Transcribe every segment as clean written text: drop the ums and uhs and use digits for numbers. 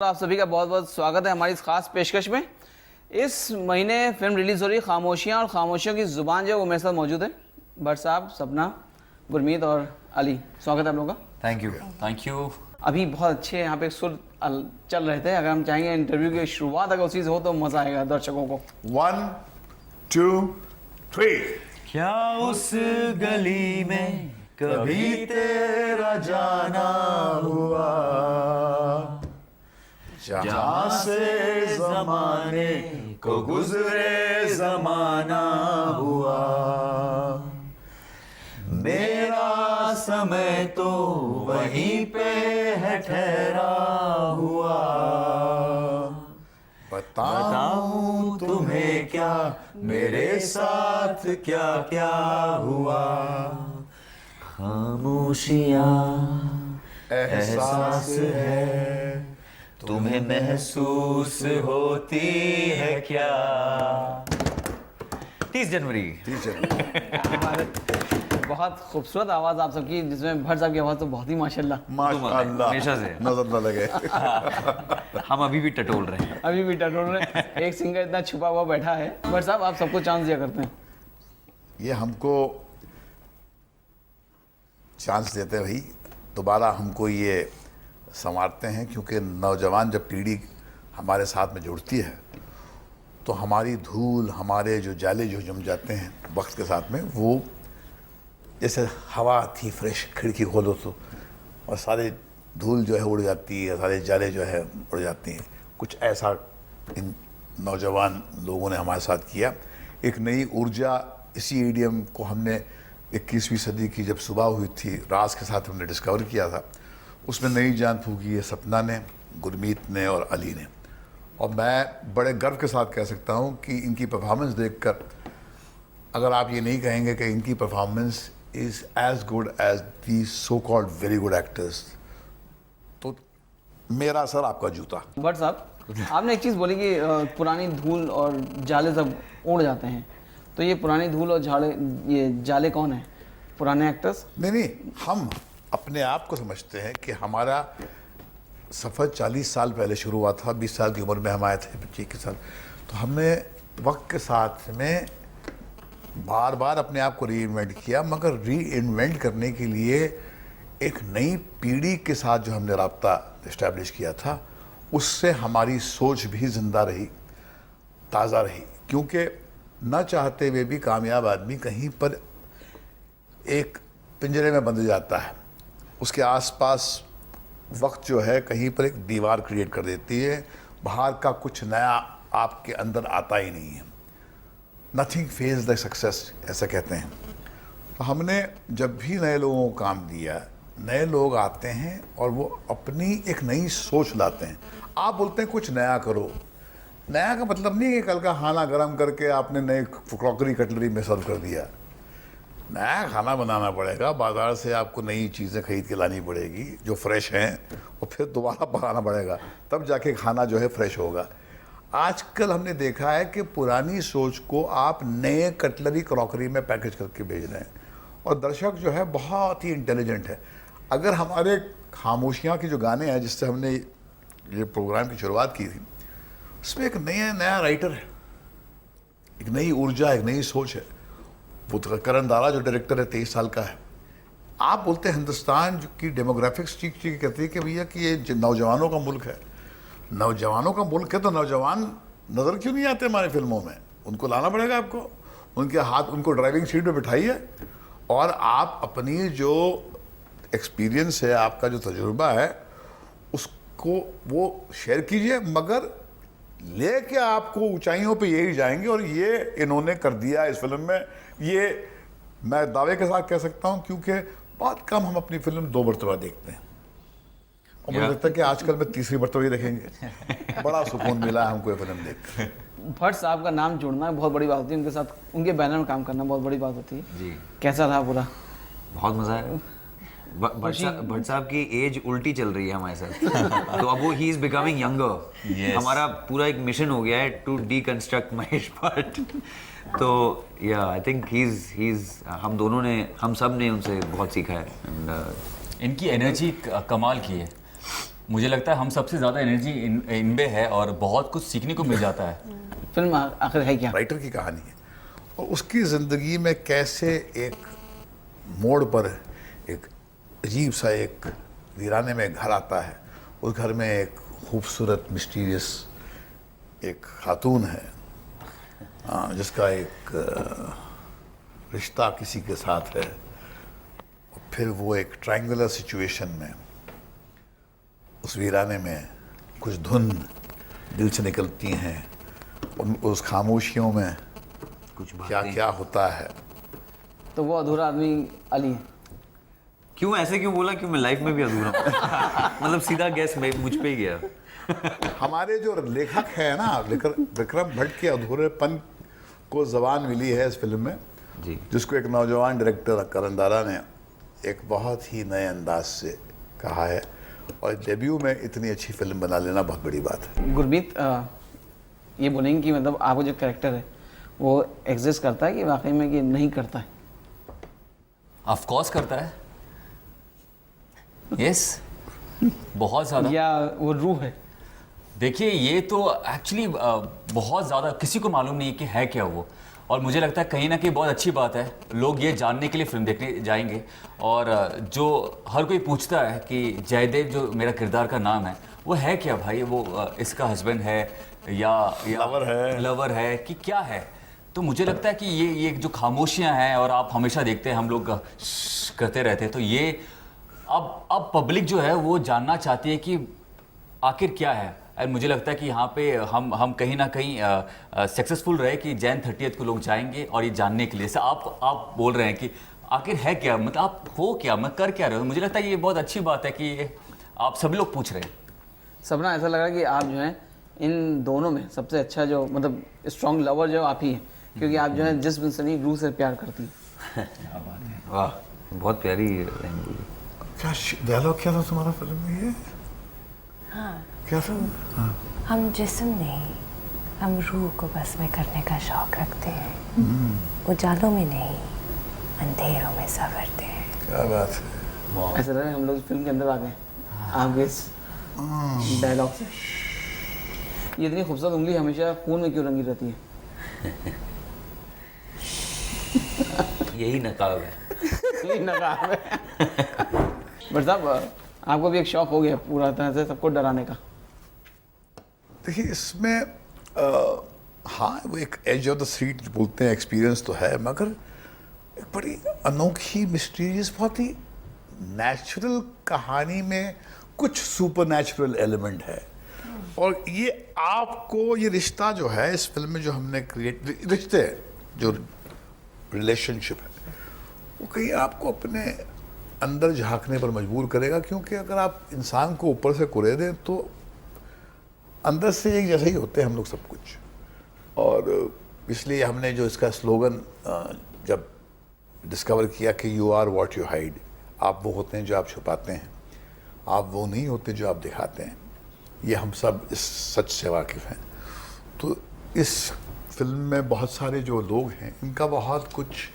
आप सभी का बहुत बहुत स्वागत है हमारी इस खास पेशकश में। इस महीने फिल्म रिलीज हो रही है खामोशियाँ, और खामोशियों की जुबान जो है वो मेरे साथ मौजूद है। भट्ट साहब, सपना, गुरमीत और अली, स्वागत है आप लोगों का। Thank you. अभी बहुत अच्छे यहाँ पे सुर चल रहे थे। अगर हम चाहेंगे इंटरव्यू की शुरुआत अगर उसी से हो तो मजा आएगा दर्शकों को। 1 2 3। क्या उस गली में कभी तेरा जाना हुआ, जहाँ से जमाने को गुजरे जमाना हुआ, मेरा समय तो वहीं पे है ठहरा हुआ, बताऊं तुम्हें क्या मेरे साथ क्या क्या हुआ, खामोशियाँ एहसास है, तुम्हें महसूस होती है क्या। 30 जनवरी। बहुत खूबसूरत आवाज़ आप सबकी, जिसमें भट्ट साहब की आवाज़ तो बहुत ही माशाल्लाह। माशाअल्लाह, हमेशा से नजर न लगे। हम अभी भी टटोल रहे हैं। अभी भी टटोल रहे। एक सिंगर इतना छुपा हुआ बैठा है। भट्ट साहब, आप सबको चांस दिया करते हैं। ये हमको चांस देते भाई, दोबारा हमको ये संवारते हैं, क्योंकि नौजवान जब पीढ़ी हमारे साथ में जुड़ती है तो हमारी धूल, हमारे जो जाले जो जम जाते हैं वक्त के साथ में, वो जैसे हवा थी फ्रेश, खिड़की खोलो तो और सारे धूल जो है उड़ जाती है, सारे जाले जो है उड़ जाती हैं। कुछ ऐसा इन नौजवान लोगों ने हमारे साथ किया। एक नई ऊर्जा, इसी ईडीएम को हमने 21वीं सदी की जब सुबह हुई थी, राज के साथ हमने डिस्कवर किया था, उसमें नई जान फूकी है सपना ने, गुरमीत ने और अली ने। और मैं बड़े गर्व के साथ कह सकता हूँ कि इनकी परफॉर्मेंस देखकर, अगर आप ये नहीं कहेंगे कि इनकी performance is as good as the so called very good actors, तो मेरा सर आपका जूता। भट्ट साहब, आपने एक चीज़ बोली कि पुरानी धूल और जाले सब उड़ जाते हैं, तो ये पुरानी धूल और ये जाले कौन है? पुराने एक्टर्स? नहीं, हम अपने आप को समझते हैं कि हमारा सफ़र 40 साल पहले शुरू हुआ था। 20 साल की उम्र में हम आए थे, 25 साल। तो हमने वक्त के साथ में बार बार अपने आप को री इन्वेंट किया, मगर री इन्वेंट करने के लिए एक नई पीढ़ी के साथ जो हमने राब्ता इस्टेब्लिश किया था, उससे हमारी सोच भी ज़िंदा रही, ताज़ा रही। क्योंकि न चाहते हुए भी कामयाब आदमी कहीं पर एक पिंजरे में बंध जाता है, उसके आसपास वक्त जो है कहीं पर एक दीवार क्रिएट कर देती है, बाहर का कुछ नया आपके अंदर आता ही नहीं है। नथिंग फेज द सक्सेस, ऐसा कहते हैं। तो हमने जब भी नए लोगों को काम दिया, नए लोग आते हैं और वो अपनी एक नई सोच लाते हैं। आप बोलते हैं कुछ नया करो, नया का मतलब नहीं है कि कल का खाना गर्म करके आपने नए क्रॉकरी कटलरी में सर्व कर दिया। नया खाना बनाना पड़ेगा, बाज़ार से आपको नई चीज़ें खरीद के लानी पड़ेगी जो फ्रेश हैं, और फिर दोबारा पकाना पड़ेगा, तब जाके खाना जो है फ्रेश होगा। आजकल हमने देखा है कि पुरानी सोच को आप नए कटलरी क्रॉकरी में पैकेज करके भेज रहे हैं, और दर्शक जो है बहुत ही इंटेलिजेंट है। अगर हमारे खामोशियाँ के जो गाने हैं जिससे हमने ये प्रोग्राम की शुरुआत की थी, उसमें एक नया राइटर है, एक नई ऊर्जा, एक नई सोच है। वो तो करण दारा जो डायरेक्टर है, 23 साल का है। आप बोलते हैं हिंदुस्तान की डेमोग्राफिक्स चीख कहती है कि भैया कि ये नौजवानों का मुल्क है। नौजवानों का मुल्क है तो नौजवान नज़र क्यों नहीं आते हमारी फिल्मों में? उनको लाना पड़ेगा आपको, उनके हाथ, उनको ड्राइविंग सीट पे बिठाइए, और आप अपनी जो एक्सपीरियंस है, आपका जो तजुर्बा है, उसको वो शेयर कीजिए, मगर लेके आपको ऊंचाइयों पे यही जाएंगे। और ये इन्होंने कर दिया इस फिल्म में। ये मैं दावे के साथ कह सकता हूँ, क्योंकि बहुत कम हम अपनी फिल्म 2 मरतबा देखते हैं, और मुझे लगता है कि आजकल में 3री मरतबा ही देखेंगे। बड़ा सुकून मिला है हमको ये फिल्म देख। भट्ट साहब का नाम जोड़ना बहुत बड़ी बात होती है, उनके साथ उनके बैनर में काम करना बहुत बड़ी बात होती है जी। कैसा रहा पूरा? बहुत मजा आया। भट्ट साहब की एज उल्टी चल रही है हमारे साथ। तो अब वो ही इज बिकमिंग यंगर। हमारा पूरा एक मिशन हो गया है टू डीकंस्ट्रक्ट महेश भट्ट। तो या आई थिंक ही इज हम दोनों ने, हम सब ने उनसे बहुत सीखा है। एंड इनकी एनर्जी कमाल की है। मुझे लगता है हम सबसे ज़्यादा एनर्जी इनमें है और बहुत कुछ सीखने को मिल जाता है। फिल्म आखिर है क्या? राइटर की कहानी है और उसकी ज़िंदगी में कैसे एक मोड़ पर एक अजीब सा एक वीराने में घर आता है। उस घर में एक खूबसूरत मिस्टीरियस एक खातून है जिसका एक रिश्ता किसी के साथ है। और फिर वो एक ट्रायंगुलर सिचुएशन में उस वीराने में कुछ धुन दिल से निकलती हैं और उस खामोशियों में कुछ क्या बातें। क्या होता है। तो वो अधूरा आदमी अली है। क्यों ऐसे क्यों बोला? क्यों मैं लाइफ में भी अधूरा हूं? मतलब सीधा गैस मुझ पे ही गया। हमारे जो लेखक है ना विक्रम भट्ट के अधूरेपन को जबान मिली है इस फिल्म में, जी। जिसको एक नौजवान डायरेक्टर करण दारा ने एक बहुत ही नए अंदाज से कहा है। और डेब्यू में इतनी अच्छी फिल्म बना लेना बहुत बड़ी बात है। गुरमीत, ये बोलेंगे कि मतलब आपको जो कैरेक्टर है वो एग्जिस्ट करता है कि वाकई में कि नहीं करता है? ऑफ कोर्स करता है, यस, बहुत ज़्यादा। या वो रूह है? देखिए ये तो एक्चुअली बहुत ज़्यादा किसी को मालूम नहीं है कि है क्या वो, और मुझे लगता है कहीं ना कहीं बहुत अच्छी बात है लोग ये जानने के लिए फिल्म देखने जाएंगे। और जो हर कोई पूछता है कि जयदेव जो मेरा किरदार का नाम है वो है क्या भाई, वो इसका हस्बैंड है या लवर है कि क्या है। तो मुझे लगता है कि ये जो खामोशियां हैं और आप हमेशा देखते हैं हम लोग करते रहते हैं, तो ये अब पब्लिक जो है वो जानना चाहती है कि आखिर क्या है। और मुझे लगता है कि यहाँ पे हम कहीं ना कहीं सक्सेसफुल रहे कि जैन 30th को लोग जाएंगे और ये जानने के लिए। जैसे आप बोल रहे हैं कि आखिर है क्या, मतलब आप हो क्या, मैं कर क्या रहे हो। मुझे लगता है ये बहुत अच्छी बात है कि आप सभी लोग पूछ रहे हैं। सपना, ऐसा लग रहा है कि आप जो है इन दोनों में सबसे अच्छा जो मतलब स्ट्रॉन्ग लवर जो आप ही हैं, क्योंकि आप जो है जिस इंसानी रूह से प्यार करती हैं। वाह, बहुत प्यारी लाइन बोली। क्या डायलॉग क्या था तुम्हारा फिल्म में? ये हाँ, क्या था? हम जिस्म नहीं, हम रूह को बस में करने का शौक रखते हैं। उजालों में नहीं, अंधेरों में संवरते हैं। क्या बात है। ऐसा लग रहा है हम लोग फिल्म के अंदर आ गए आपके इस डायलॉग से। ये इतनी खूबसूरत उंगली हमेशा खून में क्यों रंगी रहती है? यही नकाब है। यही नकाब है। बट साहब, आपको भी एक शौक हो गया पूरा तरह से सबको डराने का। देखिए इसमें हाँ वो एक एज ऑफ द सीट बोलते हैं, एक्सपीरियंस तो है, मगर एक बड़ी अनोखी मिस्टीरियस बहुत ही नेचुरल कहानी में कुछ सुपर नेचुरल एलिमेंट है। और ये आपको ये रिश्ता जो है इस फिल्म में जो हमने क्रिएट रिश्ते जो रिलेशनशिप है वो कहीं आपको अपने अंदर झांकने पर मजबूर करेगा, क्योंकि अगर आप इंसान को ऊपर से कुरे दें तो अंदर से एक जैसे ही होते हैं हम लोग सब कुछ। और इसलिए हमने जो इसका स्लोगन जब डिस्कवर किया कि you are what you hide, आप वो होते हैं जो आप छुपाते हैं, आप वो नहीं होते जो आप दिखाते हैं। ये हम सब इस सच से वाकिफ़ हैं। तो इस फिल्म में बहुत सारे जो लोग हैं इनका बहुत कुछ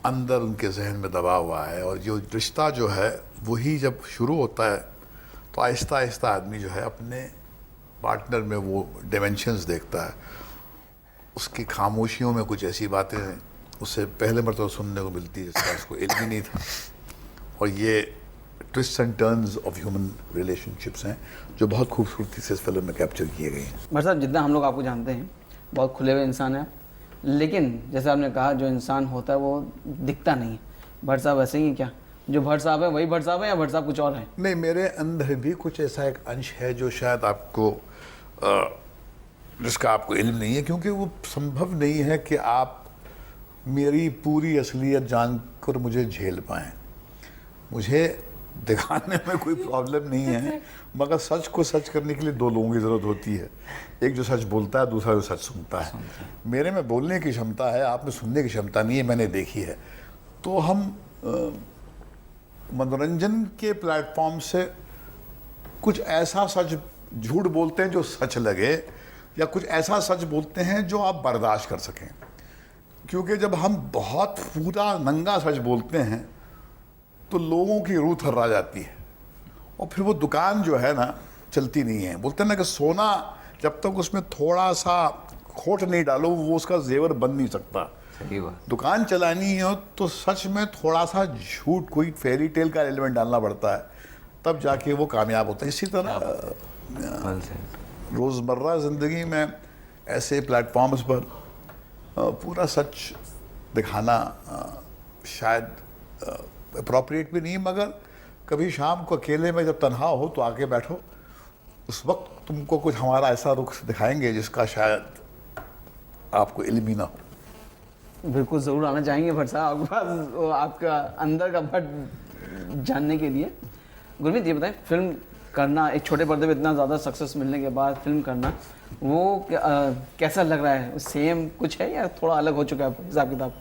अंदर उनके जहन में दबा हुआ है। और जो रिश्ता जो है वही जब शुरू होता है तो आहिस्ता आहिस्ता आदमी जो है अपने पार्टनर में वो डिमेंशंस देखता है। उसकी खामोशियों में कुछ ऐसी बातें उससे पहले मरतबा सुनने को मिलती है जिसका उसको इल्म ही नहीं था। और ये twist and turns of human relationships हैं जो बहुत खूबसूरती से इस फिल्म में कैप्चर किए गए हैं। भट्ट साहब, जितना हम लोग आपको जानते हैं बहुत खुले हुए इंसान हैं, लेकिन जैसे आपने कहा जो इंसान होता है वो दिखता नहीं है। भट्ट साहब ऐसे ही हैं क्या? जो भट्ट साहब है वही भट्ट साहब है या भट्ट साहब कुछ और है? नहीं, मेरे अंदर भी कुछ ऐसा एक अंश है जो शायद आपको जिसका आपको इल्म नहीं है, क्योंकि वो संभव नहीं है कि आप मेरी पूरी असलियत जानकर मुझे झेल पाएं। मुझे दिखाने में कोई प्रॉब्लम नहीं है, मगर सच को सच करने के लिए दो लोगों की ज़रूरत होती है, एक जो सच बोलता है, दूसरा जो सच सुनता है। मेरे में बोलने की क्षमता है, आप में सुनने की क्षमता नहीं है, मैंने देखी है। तो हम मनोरंजन के प्लेटफॉर्म से कुछ ऐसा सच झूठ बोलते हैं जो सच लगे, या कुछ ऐसा सच बोलते हैं जो आप बर्दाश्त कर सकें। क्योंकि जब हम बहुत पूरा नंगा सच बोलते हैं तो लोगों की रूह थर्रा जाती है और फिर वो दुकान जो है ना चलती नहीं है। बोलते हैं ना कि सोना जब तक उसमें थोड़ा सा खोट नहीं डालो वो उसका जेवर बन नहीं सकता। सही बात। दुकान चलानी हो तो सच में थोड़ा सा झूठ, कोई फेरी टेल का एलिमेंट डालना पड़ता है, तब जाके वो कामयाब होता है। इसी तरह well said। रोज़मर्रा ज़िंदगी में ऐसे प्लेटफॉर्म्स पर पूरा सच दिखाना शायद अप्रोप्रिएट भी नहीं, मगर कभी शाम को अकेले में जब तन्हा हो तो आके बैठो, उस वक्त तुमको कुछ हमारा ऐसा रुख दिखाएंगे जिसका शायद आपको इल्म ही ना हो। बिल्कुल ज़रूर आना चाहेंगे भट्ट साहब आपके पास, वो आपका अंदर का भट्ट जानने के लिए। गुरमीत ये बताएं, फिल्म करना एक छोटे पर्दे पे इतना ज़्यादा सक्सेस मिलने के बाद फिल्म करना वो कैसा लग रहा है? सेम कुछ है या थोड़ा अलग हो चुका है हिसाब किताब?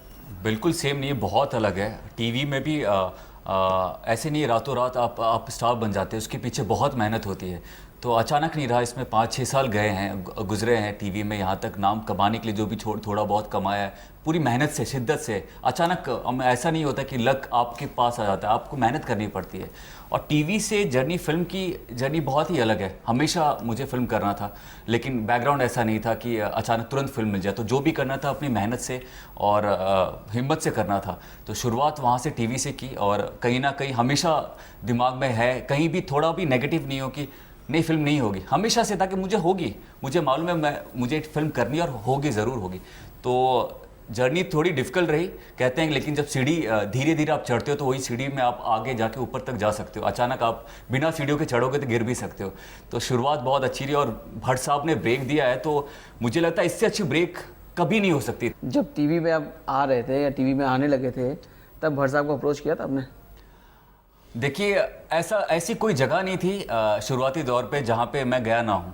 बिल्कुल सेम नहीं है, बहुत अलग है। टीवी में भी ऐसे नहीं रातों रात आप स्टार बन जाते हैं, उसके पीछे बहुत मेहनत होती है। तो अचानक नहीं रहा, इसमें 5-6 साल गए हैं, गुजरे हैं टीवी में, यहाँ तक नाम कमाने के लिए जो भी थोड़ा बहुत कमाया है पूरी मेहनत से, शिद्दत से। अचानक ऐसा नहीं होता कि लक आपके पास आ जाता है, आपको मेहनत करनी पड़ती है। और टीवी से जर्नी, फिल्म की जर्नी बहुत ही अलग है। हमेशा मुझे फिल्म करना था, लेकिन बैकग्राउंड ऐसा नहीं था कि अचानक तुरंत फिल्म मिल जाए। तो जो भी करना था अपनी मेहनत से और हिम्मत से करना था। तो शुरुआत वहाँ से टीवी से की, और कहीं ना कहीं हमेशा दिमाग में है, कहीं भी थोड़ा भी नेगेटिव नहीं हो कि नहीं फिल्म नहीं होगी, हमेशा से था कि मुझे होगी, मुझे मालूम है मुझे फिल्म करनी और होगी, ज़रूर होगी। तो जर्नी थोड़ी डिफ़िकल्ट रही कहते हैं, लेकिन जब सीढ़ी धीरे धीरे आप चढ़ते हो तो वही सीढ़ी में आप आगे जाके ऊपर तक जा सकते हो। अचानक आप बिना सीढ़ियों के चढ़ोगे तो गिर भी सकते हो। तो शुरुआत बहुत अच्छी रही, और भट्ट साहब ने ब्रेक दिया है तो मुझे लगता है इससे अच्छी ब्रेक कभी नहीं हो सकती। जब टीवी पे आप आ रहे थे या टीवी में आने लगे थे तब भट्ट साहब को अप्रोच किया था आपने? देखिए, ऐसी कोई जगह नहीं थी शुरुआती दौर पे जहाँ पे मैं गया ना हूँ।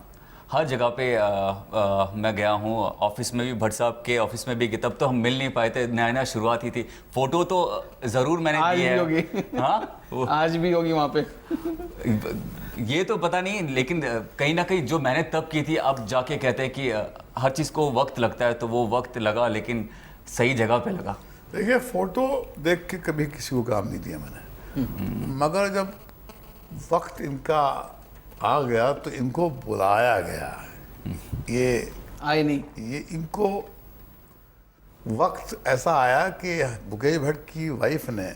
हर जगह पे मैं गया हूँ। ऑफिस में भी भट्ट साहब के ऑफिस में भी, तब तो हम मिल नहीं पाए थे, नया नया शुरुआत ही थी। फोटो तो ज़रूर मैंने आज दी भी है। होगी। हाँ आज भी होगी वहाँ पे। ये तो पता नहीं, लेकिन कहीं ना कहीं जो मैंने तब की थी, अब जाके कहते हैं कि हर चीज़ को वक्त लगता है, तो वो वक्त लगा, लेकिन सही जगह पे लगा। देखिए, फोटो देख के कभी किसी को काम नहीं दिया मैंने, मगर जब वक्त इनका आ गया तो इनको बुलाया गया। ये आए नहीं? ये इनको वक्त ऐसा आया कि मुकेश भट्ट की वाइफ ने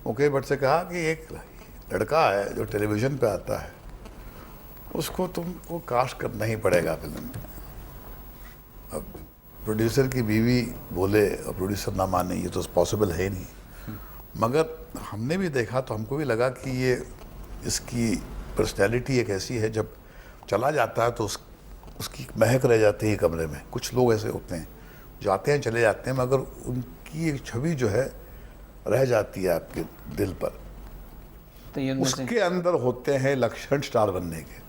मुकेश भट्ट से कहा कि एक लड़का है जो टेलीविज़न पे आता है, उसको तुमको कास्ट करना ही पड़ेगा फिल्म में। अब प्रोड्यूसर की बीवी बोले और प्रोड्यूसर ना माने, ये तो पॉसिबल है ही नहीं। मगर हमने भी देखा तो हमको भी लगा कि ये इसकी पर्सनैलिटी एक ऐसी है, जब चला जाता है तो उसकी महक रह जाती है कमरे में। कुछ लोग ऐसे होते हैं, जाते हैं चले जाते हैं, मगर उनकी एक छवि जो है रह जाती है आपके दिल पर। तो ये उनमें से उसके अंदर होते हैं लक्षण स्टार बनने के,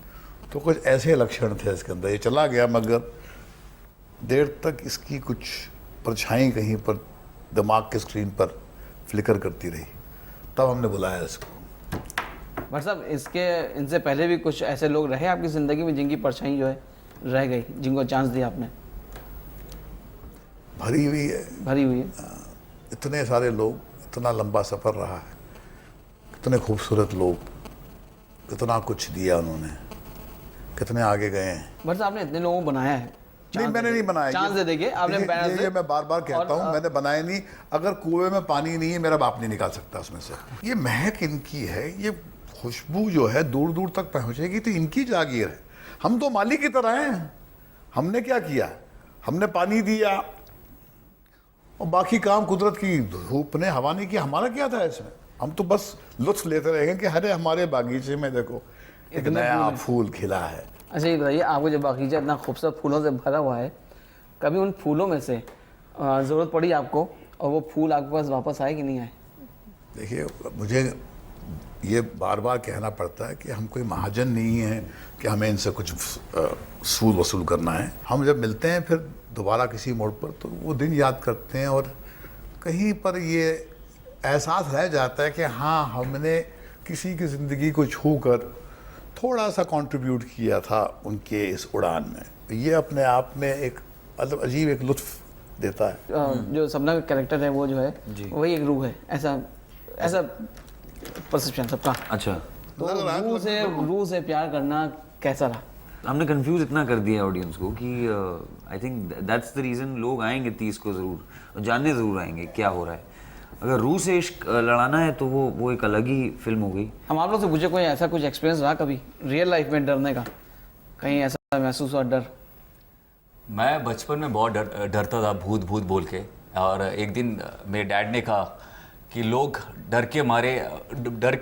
तो कुछ ऐसे लक्षण थे इसके अंदर। ये चला गया, मगर देर तक इसकी कुछ परछाई कहीं पर दिमाग के स्क्रीन पर फ्लिकर करती रही, तब हमने बुलाया इसको। भट्ट साहब, इनसे पहले भी कुछ ऐसे लोग रहे आपकी ज़िंदगी में जिनकी परछाई जो है रह गई, जिनको चांस दिया आपने? भरी हुई है, भरी हुई है। इतने सारे लोग, इतना लंबा सफ़र रहा है, कितने खूबसूरत लोग, कितना कुछ दिया उन्होंने, कितने आगे गए हैं। भट्ट साहब, आपने इतने लोगों को बनाया है। नहीं, मैंने नहीं बनाया। चांस दे देंगे आपने बैनर से। ये मैं बार बार कहता हूँ, मैंने बनाया नहीं। अगर कुएं में पानी नहीं है, मेरा बाप नहीं निकाल सकता उसमें से। ये महक इनकी है, ये खुशबू जो है दूर दूर तक पहुँचेगी तो इनकी जागीर है। हम तो माली की तरह हैं। हमने क्या किया? हमने पानी दिया और बाकी काम कुदरत की, धूप ने, हवा ने किया। हमारा क्या था इसमें? हम तो बस लुत्फ लेते रहेंगे कि अरे हमारे बागीचे में देखो एक नया फूल खिला है। अच्छा, ये बताइए, आपको जब बागीचा इतना खूबसूरत फूलों से भरा हुआ है, कभी उन फूलों में से ज़रूरत पड़ी आपको और वो फूल आपके पास वापस आए कि नहीं आए? देखिए, मुझे ये बार बार कहना पड़ता है कि हम कोई महाजन नहीं है कि हमें इनसे कुछ सूद वसूल करना है। हम जब मिलते हैं फिर दोबारा किसी मोड़ पर, तो वो दिन याद करते हैं और कहीं पर ये एहसास रह जाता है कि हाँ, हमने किसी की ज़िंदगी को छू कर थोड़ा सा कंट्रीब्यूट किया था उनके इस उड़ान में। ये अपने आप में एक मतलब अजीब एक लुत्फ देता है। जो सपना का कैरेक्टर है वो जो है वही एक रूह है, ऐसा परसेप्शन सबका। अच्छा, तो लग रहा है रूह से प्यार करना कैसा रहा? हमने कंफ्यूज इतना कर दिया ऑडियंस को कि I think that's the reason लोग आएंगे 30 को ज़रूर, जानने ज़रूर आएंगे क्या हो रहा है। अगर रूह से इश्क लड़ाना है तो वो एक अलग ही फिल्म हो गई। हम आप लोग से पूछे कोई ऐसा कुछ एक्सपीरियंस रहा कभी रियल लाइफ में डरने का, कहीं ऐसा महसूस हुआ डर? मैं बचपन में बहुत डरता था भूत भूत बोल के, और एक दिन मेरे डैड ने कहा कि लोग डर के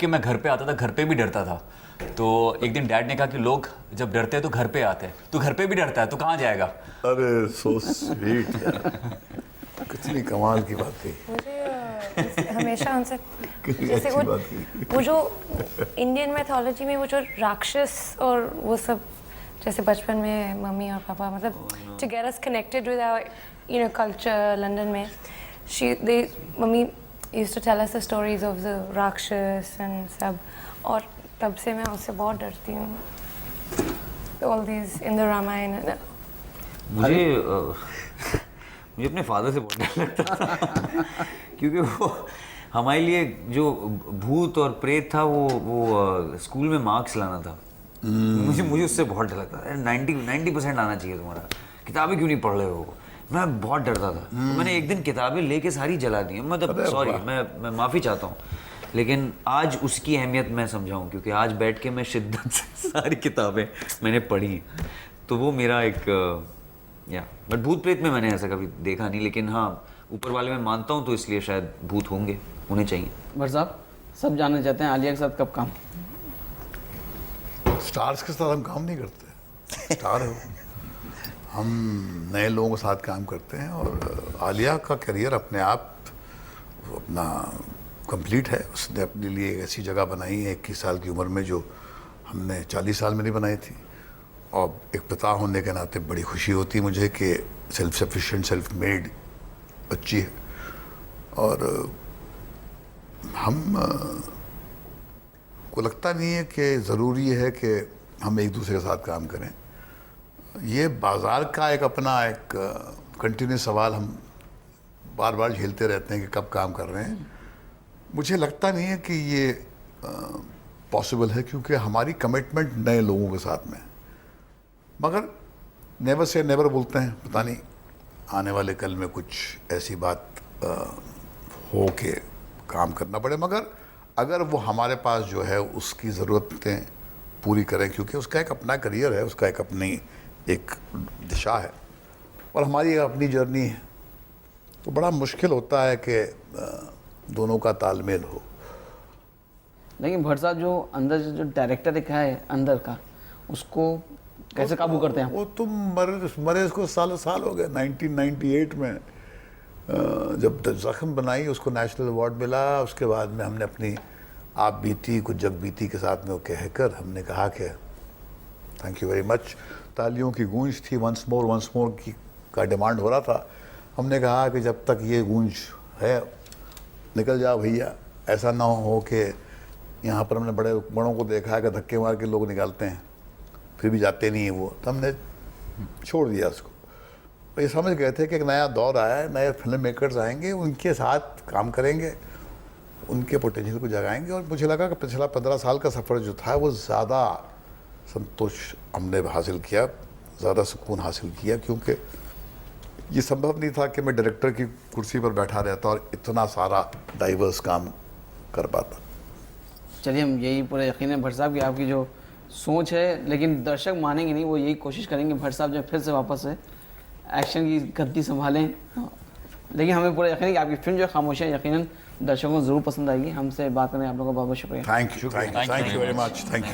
मैं घर पे आता था, घर पे भी डरता था। तो एक दिन डैड ने कहा कि लोग जब डरते हैं तो घर पे आते हैं, तू घर पे भी डरता है तो कहाँ जाएगा? अरे सो स्वीट यार, कितनी कमाल की बात थी। मुझे हमेशा उनसे जैसे अच्छी बात की। वो जो इंडियन मैथोलॉजी में वो जो राक्षस और वो सब, जैसे बचपन में मम्मी और पापा मतलब to get us connected with our culture London में, mummy used to tell us the stories of the rakshasa and सब, और तब से मैं उससे बहुत डरती हूँ। All these in the Ramayana. मुझे अपने फादर से बहुत डर लगता था क्योंकि वो हमारे लिए जो भूत और प्रेत था वो स्कूल में मार्क्स लाना था। मुझे उससे बहुत डर लगता था। 90% आना चाहिए तुम्हारा, किताबें क्यों नहीं पढ़ रहे हो? मैं बहुत डरता था। तो मैंने एक दिन किताबें लेके सारी जला दी। मतलब सॉरी, मैं माफ़ी चाहता हूँ, लेकिन आज उसकी अहमियत मैं समझाऊँ क्योंकि आज बैठ के मैं शिद्दत से सारी किताबें मैंने पढ़ी। तो वो मेरा एक बट भूत प्रेत में मैंने ऐसा कभी देखा नहीं, लेकिन हाँ ऊपर वाले में मानता हूँ, तो इसलिए शायद भूत होने चाहिए। भट्ट साहब, सब जानना चाहते हैं आलिया के साथ कब काम? स्टार्स के साथ हम काम नहीं करते, स्टार है वो। हम नए लोगों के साथ काम करते हैं, और आलिया का करियर अपने आप अपना कंप्लीट है। उसने अपने लिए एक ऐसी जगह बनाई है 21 साल की उम्र में, जो हमने 40 साल में नहीं बनाई थी। और एक पिता होने के नाते बड़ी खुशी होती है मुझे कि सेल्फ सफिशिएंट, सेल्फ मेड बच्ची है। और हम को लगता नहीं है कि ज़रूरी है कि हम एक दूसरे के साथ काम करें। ये बाज़ार का एक अपना एक कंटिन्यूस सवाल हम बार बार झेलते रहते हैं कि कब काम कर रहे हैं। मुझे लगता नहीं है कि ये पॉसिबल है, क्योंकि हमारी कमिटमेंट नए लोगों के साथ में है। मगर नेवर से नेवर बोलते हैं, पता नहीं आने वाले कल में कुछ ऐसी बात हो के काम करना पड़े। मगर अगर वो हमारे पास जो है उसकी ज़रूरतें पूरी करें, क्योंकि उसका एक अपना करियर है, उसका एक अपनी एक दिशा है और हमारी अपनी जर्नी है, तो बड़ा मुश्किल होता है कि दोनों का तालमेल हो। लेकिन भट्ट साहब, जो अंदर जो डायरेक्टर एक है अंदर का, उसको कैसे काबू करते हैं? वो तुम मरे इसको साल हो गए। 1998 में जब जख्म बनाई, उसको नेशनल अवार्ड मिला। उसके बाद में हमने अपनी आप बीती कुछ जग बीती के साथ में वो कहकर हमने कहा कि थैंक यू वेरी मच। तालियों की गूंज थी, वंस मोर की का डिमांड हो रहा था। हमने कहा कि जब तक ये गूंज है निकल जाओ भैया, ऐसा ना हो कि यहाँ पर हमने बड़ों को देखा है कि धक्के मार के लोग निकालते हैं फिर भी जाते नहीं है वो, तो हमने छोड़ दिया उसको। तो ये समझ गए थे कि एक नया दौर आया है, नए फिल्म मेकर्स आएंगे, उनके साथ काम करेंगे, उनके पोटेंशियल को जगाएंगे। और मुझे लगा कि पिछला 15 साल का सफ़र जो था वो ज़्यादा संतोष हमने हासिल किया, ज़्यादा सुकून हासिल किया, क्योंकि ये संभव नहीं था कि मैं डायरेक्टर की कुर्सी पर बैठा रहता और इतना सारा डाइवर्स काम कर पाता। चलिए, हम यही पूरा यकीन है भट्ट साहब की आपकी जो सोच है, लेकिन दर्शक मानेंगे नहीं, वो यही कोशिश करेंगे भट्ट साहब जब फिर से वापस से एक्शन की गद्दी संभालें। लेकिन हमें पूरा यकीन है कि आपकी फिल्म जो है खामोशियाँ यकीनन दर्शकों को ज़रूर पसंद आएगी। हमसे बात करने आप लोगों का बहुत बहुत शुक्रिया। Thank you very much, thank you.